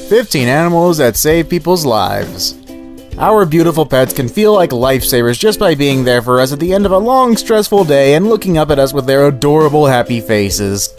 15 animals that save people's lives. Our beautiful pets can feel like lifesavers just by being there for us at the end of a long, stressful day and looking up at us with their adorable, happy faces.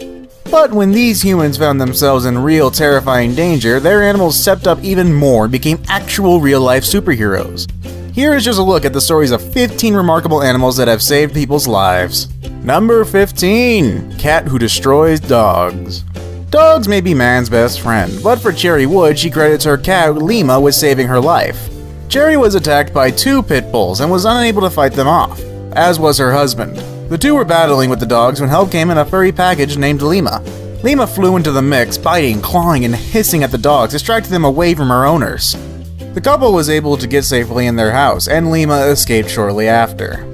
But when these humans found themselves in real, terrifying danger, their animals stepped up even more and became actual real-life superheroes. Here is just a look at the stories of 15 remarkable animals that have saved people's lives. Number 15. Cat who destroys dogs. Dogs may be man's best friend, but for Cherry Wood, she credits her cat, Lima, with saving her life. Cherry was attacked by 2 pit bulls and was unable to fight them off, as was her husband. The 2 were battling with the dogs when help came in a furry package named Lima. Lima flew into the mix, biting, clawing, and hissing at the dogs, distracting them away from her owners. The couple was able to get safely in their house, and Lima escaped shortly after.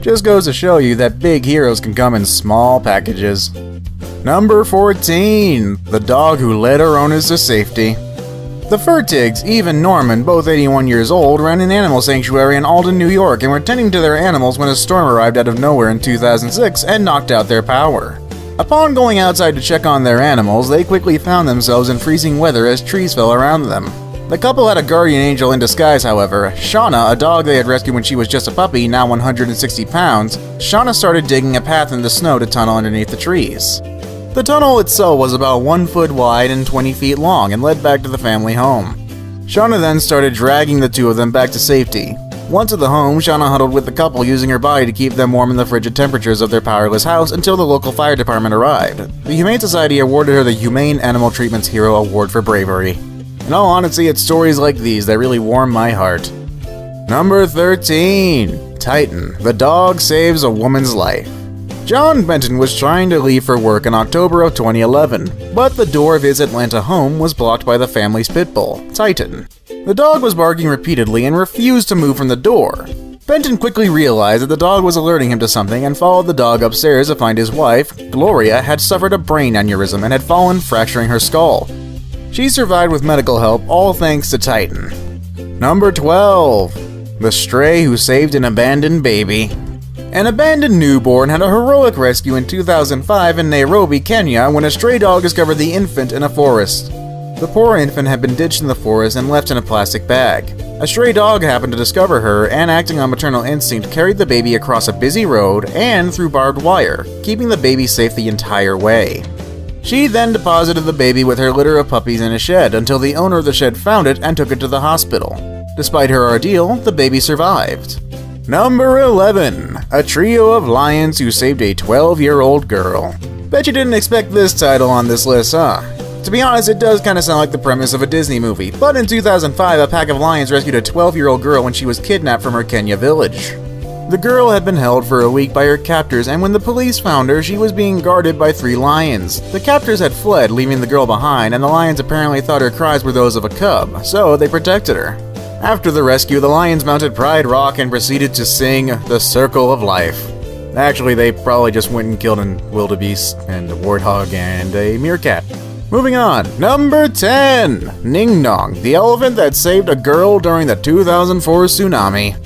Just goes to show you that big heroes can come in small packages. Number 14. The dog who led her owners to safety. The Furtigs, Eve and Norman, both 81 years old, ran an animal sanctuary in Alden, New York, and were tending to their animals when a storm arrived out of nowhere in 2006 and knocked out their power. Upon going outside to check on their animals, they quickly found themselves in freezing weather as trees fell around them. The couple had a guardian angel in disguise, however. Shauna, a dog they had rescued when she was just a puppy, now 160 pounds, Shauna started digging a path in the snow to tunnel underneath the trees. The tunnel itself was about 1 foot wide and 20 feet long and led back to the family home. Shauna then started dragging the 2 of them back to safety. Once at the home, Shauna huddled with the couple, using her body to keep them warm in the frigid temperatures of their powerless house until the local fire department arrived. The Humane Society awarded her the Humane Animal Treatment's Hero Award for bravery. In all honesty, it's stories like these that really warm my heart. Number 13. Titan, the dog saves a woman's life. John Benton was trying to leave for work in October of 2011, but the door of his Atlanta home was blocked by the family's pit bull, Titan. The dog was barking repeatedly and refused to move from the door. Benton quickly realized that the dog was alerting him to something and followed the dog upstairs to find his wife, Gloria, had suffered a brain aneurysm and had fallen, fracturing her skull. She survived with medical help, all thanks to Titan. Number 12. The stray who saved an abandoned baby. An abandoned newborn had a heroic rescue in 2005 in Nairobi, Kenya, when a stray dog discovered the infant in a forest. The poor infant had been ditched in the forest and left in a plastic bag. A stray dog happened to discover her and, acting on maternal instinct, carried the baby across a busy road and through barbed wire, keeping the baby safe the entire way. She then deposited the baby with her litter of puppies in a shed until the owner of the shed found it and took it to the hospital. Despite her ordeal, the baby survived. Number 11. A trio of lions who saved a 12-year-old girl. Bet you didn't expect this title on this list, huh? To be honest, it does kinda sound like the premise of a Disney movie, but in 2005, a pack of lions rescued a 12-year-old girl when she was kidnapped from her Kenya village. The girl had been held for a week by her captors, and when the police found her, she was being guarded by 3 lions. The captors had fled, leaving the girl behind, and the lions apparently thought her cries were those of a cub, so they protected her. After the rescue, the lions mounted Pride Rock and proceeded to sing The Circle of Life. Actually, they probably just went and killed a wildebeest and a warthog and a meerkat. Moving on, number 10. Ning Nong, the elephant that saved a girl during the 2004 tsunami.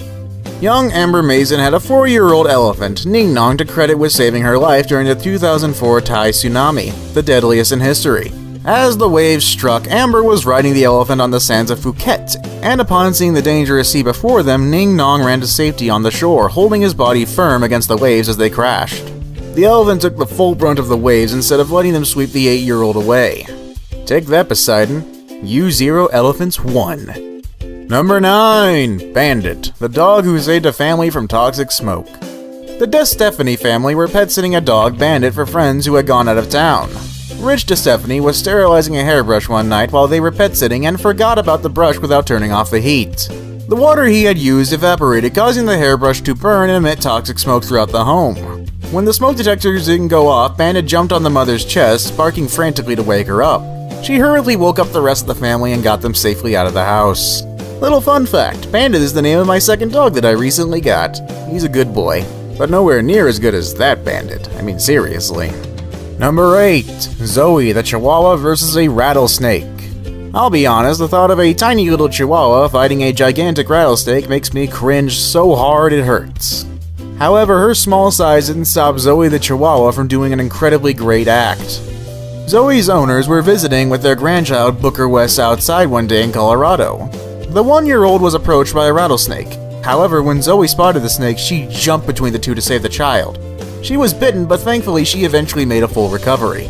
Young Amber Mason had a 4-year-old elephant, Ning Nong, to credit with saving her life during the 2004 Thai tsunami, the deadliest in history. As the waves struck, Amber was riding the elephant on the sands of Phuket, and upon seeing the dangerous sea before them, Ning Nong ran to safety on the shore, holding his body firm against the waves as they crashed. The elephant took the full brunt of the waves instead of letting them sweep the 8-year-old away. Take that, Poseidon. You 0, elephants 1. Number 9. Bandit, the dog who saved a family from toxic smoke. The DeStefani family were pet-sitting a dog, Bandit, for friends who had gone out of town. Rich DeStefani was sterilizing a hairbrush one night while they were pet-sitting and forgot about the brush without turning off the heat. The water he had used evaporated, causing the hairbrush to burn and emit toxic smoke throughout the home. When the smoke detectors didn't go off, Bandit jumped on the mother's chest, barking frantically to wake her up. She hurriedly woke up the rest of the family and got them safely out of the house. Little fun fact, Bandit is the name of my second dog that I recently got. He's a good boy, but nowhere near as good as that Bandit. I mean, seriously. Number 8. Zoe, the Chihuahua versus a rattlesnake. I'll be honest, the thought of a tiny little Chihuahua fighting a gigantic rattlesnake makes me cringe so hard it hurts. However, her small size didn't stop Zoe the Chihuahua from doing an incredibly great act. Zoe's owners were visiting with their grandchild Booker West outside one day in Colorado. The 1-year-old was approached by a rattlesnake. However, when Zoe spotted the snake, she jumped between the two to save the child. She was bitten, but thankfully she eventually made a full recovery.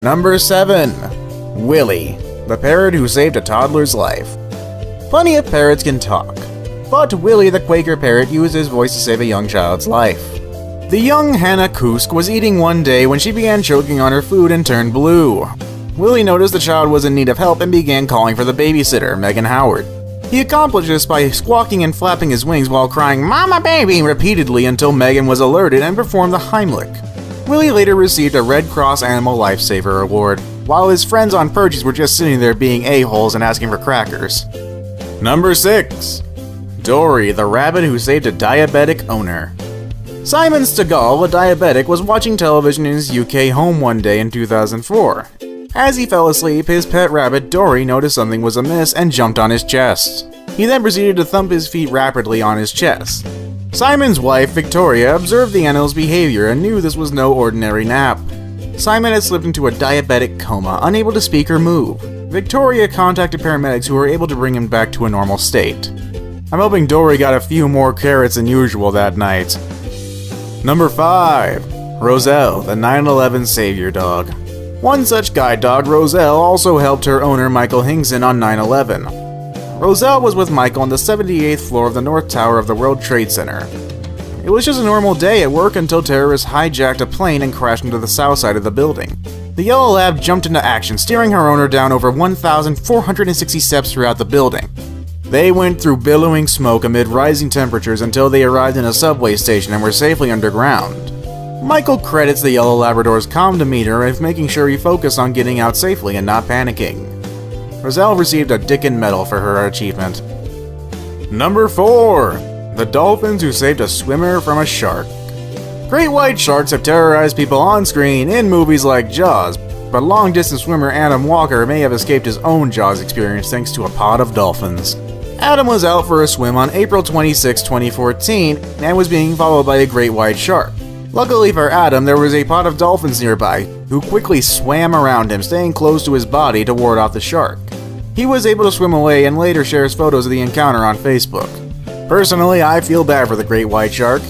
Number 7. Willie, the parrot who saved a toddler's life. Plenty of parrots can talk, but Willie the Quaker parrot used his voice to save a young child's life. The young Hannah Kusk was eating one day when she began choking on her food and turned blue. Willie noticed the child was in need of help and began calling for the babysitter, Megan Howard. He accomplished this by squawking and flapping his wings while crying "Mama baby" repeatedly until Megan was alerted and performed the Heimlich. Willie later received a Red Cross Animal Lifesaver Award, while his friends on Purges were just sitting there being a-holes and asking for crackers. Number 6. Dory, the rabbit who saved a diabetic owner. Simon Stegall, a diabetic, was watching television in his UK home one day in 2004. As he fell asleep, his pet rabbit Dory noticed something was amiss and jumped on his chest. He then proceeded to thump his feet rapidly on his chest. Simon's wife, Victoria, observed the animal's behavior and knew this was no ordinary nap. Simon had slipped into a diabetic coma, unable to speak or move. Victoria contacted paramedics who were able to bring him back to a normal state. I'm hoping Dory got a few more carrots than usual that night. Number 5. Roselle, the 9/11 savior dog. One such guide dog, Roselle, also helped her owner Michael Hingson on 9/11. Roselle was with Michael on the 78th floor of the North Tower of the World Trade Center. It was just a normal day at work until terrorists hijacked a plane and crashed into the south side of the building. The yellow lab jumped into action, steering her owner down over 1,460 steps throughout the building. They went through billowing smoke amid rising temperatures until they arrived in a subway station and were safely underground. Michael credits the yellow Labrador's calm demeanor with making sure he focused on getting out safely and not panicking. Roselle received a Dickin Medal for her achievement. Number 4. The dolphins who saved a swimmer from a shark. Great white sharks have terrorized people on screen in movies like Jaws, but long-distance swimmer Adam Walker may have escaped his own Jaws experience thanks to a pod of dolphins. Adam was out for a swim on April 26, 2014, and was being followed by a great white shark. Luckily for Adam, there was a pod of dolphins nearby, who quickly swam around him, staying close to his body to ward off the shark. He was able to swim away and later shares photos of the encounter on Facebook. Personally, I feel bad for the great white shark.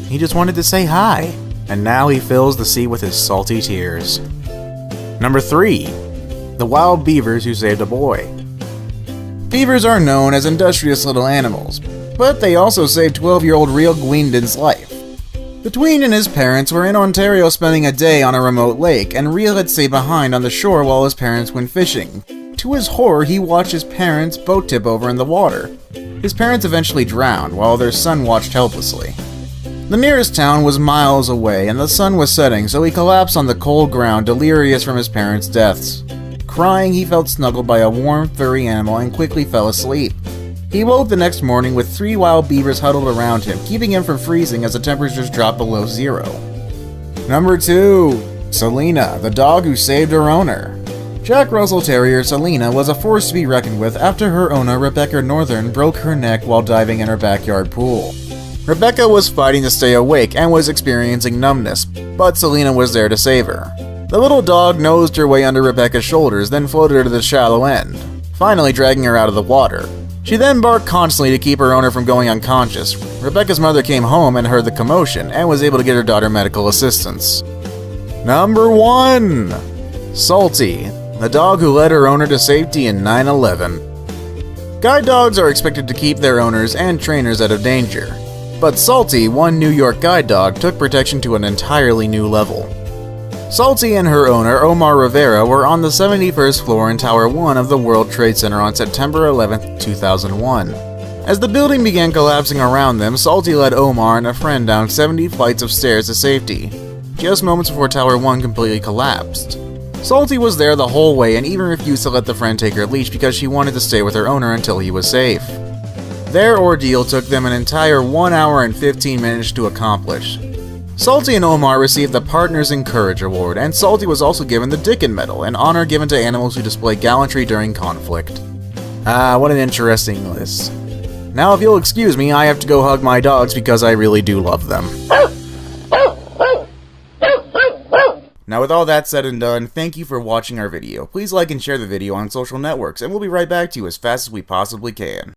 He just wanted to say hi, and now he fills the sea with his salty tears. Number 3. The wild beavers who saved a boy. Beavers are known as industrious little animals, but they also saved 12-year-old Reel Gwendon's life. The tween and his parents were in Ontario spending a day on a remote lake, and Reel had stayed behind on the shore while his parents went fishing. To his horror, he watched his parents' boat tip over in the water. His parents eventually drowned, while their son watched helplessly. The nearest town was miles away, and the sun was setting, so he collapsed on the cold ground, delirious from his parents' deaths. Crying, he felt snuggled by a warm, furry animal and quickly fell asleep. He woke the next morning with 3 wild beavers huddled around him, keeping him from freezing as the temperatures dropped below 0. Number 2. Selena, the dog who saved her owner. Jack Russell Terrier Selena was a force to be reckoned with after her owner Rebecca Northern broke her neck while diving in her backyard pool. Rebecca was fighting to stay awake and was experiencing numbness, but Selena was there to save her. The little dog nosed her way under Rebecca's shoulders, then floated her to the shallow end, finally dragging her out of the water. She then barked constantly to keep her owner from going unconscious. Rebecca's mother came home and heard the commotion and was able to get her daughter medical assistance. Number 1. Salty, the dog who led her owner to safety in 9/11. Guide dogs are expected to keep their owners and trainers out of danger, but Salty, one New York guide dog, took protection to an entirely new level. Salty and her owner, Omar Rivera, were on the 71st floor in Tower 1 of the World Trade Center on September 11, 2001. As the building began collapsing around them, Salty led Omar and a friend down 70 flights of stairs to safety, just moments before Tower 1 completely collapsed. Salty was there the whole way and even refused to let the friend take her leash because she wanted to stay with her owner until he was safe. Their ordeal took them an entire 1 hour and 15 minutes to accomplish. Salty and Omar received the Partners in Courage Award, and Salty was also given the Dickin Medal, an honor given to animals who display gallantry during conflict. What an interesting list. Now, if you'll excuse me, I have to go hug my dogs because I really do love them. Now, with all that said and done, thank you for watching our video. Please like and share the video on social networks, and we'll be right back to you as fast as we possibly can.